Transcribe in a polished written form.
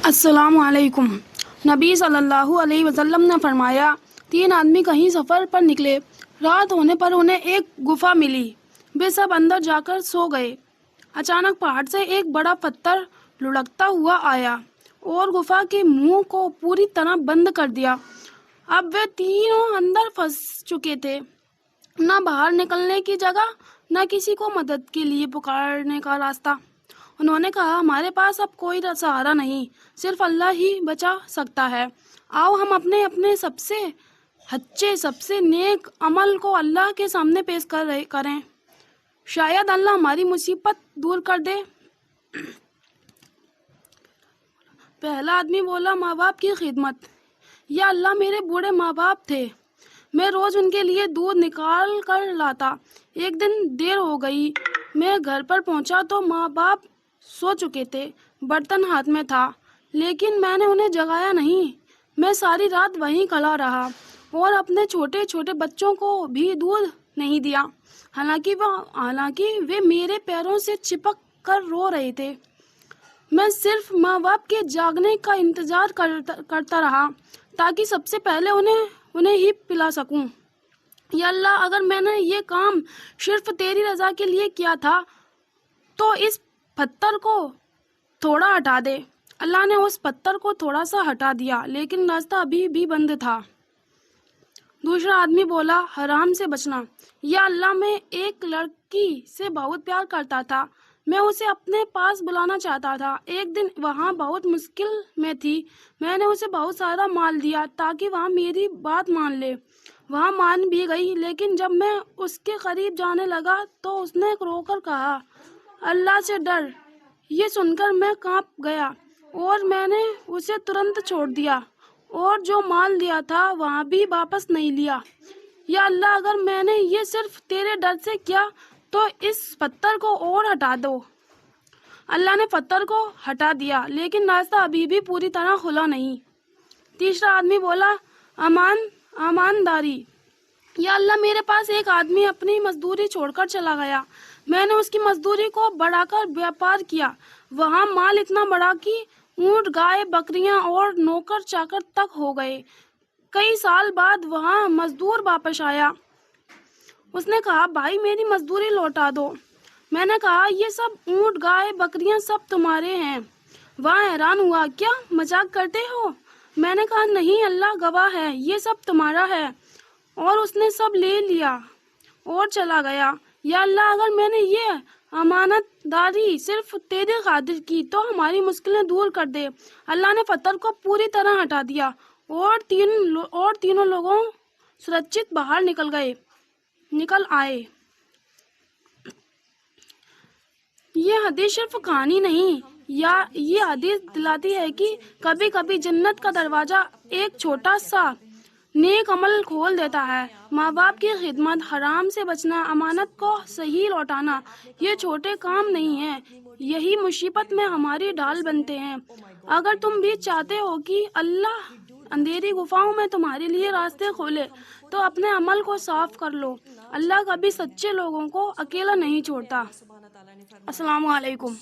السلام علیکم۔ نبی صلی اللہ علیہ وسلم نے فرمایا، 3 آدمی کہیں سفر پر نکلے، رات ہونے پر انہیں ایک گفا ملی، وہ سب اندر جا کر سو گئے۔ اچانک پہاڑ سے ایک بڑا پتھر لڑھکتا ہوا آیا اور گفا کے منہ کو پوری طرح بند کر دیا۔ اب وہ تینوں اندر پھنس چکے تھے، نہ باہر نکلنے کی جگہ، نہ کسی کو مدد کے لیے پکارنے کا راستہ۔ انہوں نے کہا، ہمارے پاس اب کوئی سہارا نہیں، صرف اللہ ہی بچا سکتا ہے۔ آؤ ہم اپنے سب سے سچے، سب سے نیک عمل کو اللہ کے سامنے پیش کریں، شاید اللہ ہماری مصیبت دور کر دے۔ پہلا آدمی بولا، ماں باپ کی خدمت۔ یا اللہ، میرے بوڑھے ماں باپ تھے، میں روز ان کے لیے دودھ نکال کر لاتا۔ ایک دن دیر ہو گئی، میں گھر پر پہنچا تو ماں باپ سو چکے تھے، برتن ہاتھ میں تھا، لیکن میں نے انہیں جگایا نہیں۔ میں ساری رات وہیں کھڑا رہا اور اپنے چھوٹے چھوٹے بچوں کو بھی دودھ نہیں دیا، حالانکہ وہ میرے پیروں سے چپک کر رو رہے تھے۔ میں صرف ماں باپ کے جاگنے کا انتظار کرتا رہا تاکہ سب سے پہلے انہیں ہی پلا سکوں۔ یا اللہ، اگر میں نے یہ کام صرف تیری رضا کے لیے کیا تھا تو اس پتھر کو تھوڑا ہٹا دے۔ اللہ نے اس پتھر کو تھوڑا سا ہٹا دیا، لیکن راستہ ابھی بھی بند تھا۔ دوسرا آدمی بولا، حرام سے بچنا۔ یا اللہ، میں ایک لڑکی سے بہت پیار کرتا تھا، میں اسے اپنے پاس بلانا چاہتا تھا۔ ایک دن وہاں بہت مشکل میں تھی، میں نے اسے بہت سارا مال دیا تاکہ وہ میری بات مان لے۔ وہ مان بھی گئی، لیکن جب میں اس کے قریب جانے لگا تو اس نے رو کر کہا، اللہ سے ڈر۔ یہ سن کر میں کانپ گیا اور میں نے اسے ترنت چھوڑ دیا اور جو مال دیا تھا وہ بھی واپس نہیں لیا۔ یا اللہ، اگر میں نے یہ صرف تیرے ڈر سے کیا تو اس پتھر کو اور ہٹا دو۔ اللہ نے پتھر کو ہٹا دیا، لیکن راستہ ابھی بھی پوری طرح کھلا نہیں۔ تیسرا آدمی بولا، ایمانداری۔ یا اللہ، میرے پاس ایک آدمی اپنی مزدوری چھوڑ کر چلا گیا، میں نے اس کی مزدوری کو بڑھا کر بیاپار کیا، وہاں مال اتنا بڑھا کہ اونٹ، گائے، بکریاں اور نوکر چاکر تک ہو گئے۔ کئی سال بعد وہاں مزدور واپس آیا، اس نے کہا، بھائی میری مزدوری لوٹا دو۔ میں نے کہا، یہ سب اونٹ، گائے، بکریاں سب تمہارے ہیں۔ وہ حیران ہوا، کیا مذاق کرتے ہو؟ میں نے کہا، نہیں، اللہ گواہ ہے، یہ سب تمہارا ہے۔ اور اس نے سب لے لیا اور چلا گیا۔ یا اللہ، اگر میں نے یہ امانت داری صرف تیری خاطر کی تو ہماری مشکلیں دور کر دے۔ اللہ نے پتھر کو پوری طرح ہٹا دیا اور تینوں لوگوں سرکشت باہر نکل آئے۔ یہ حدیث صرف کہانی نہیں، یہ حدیث دلاتی ہے کہ کبھی کبھی جنت کا دروازہ ایک چھوٹا سا نیک عمل کھول دیتا ہے۔ ماں باپ کی خدمت، حرام سے بچنا، امانت کو صحیح لوٹانا، یہ چھوٹے کام نہیں ہیں، یہی مصیبت میں ہماری ڈھال بنتے ہیں۔ اگر تم بھی چاہتے ہو کہ اللہ اندھیری گفاؤں میں تمہارے لیے راستے کھولے تو اپنے عمل کو صاف کر لو۔ اللہ کبھی سچے لوگوں کو اکیلا نہیں چھوڑتا۔ السلام علیکم۔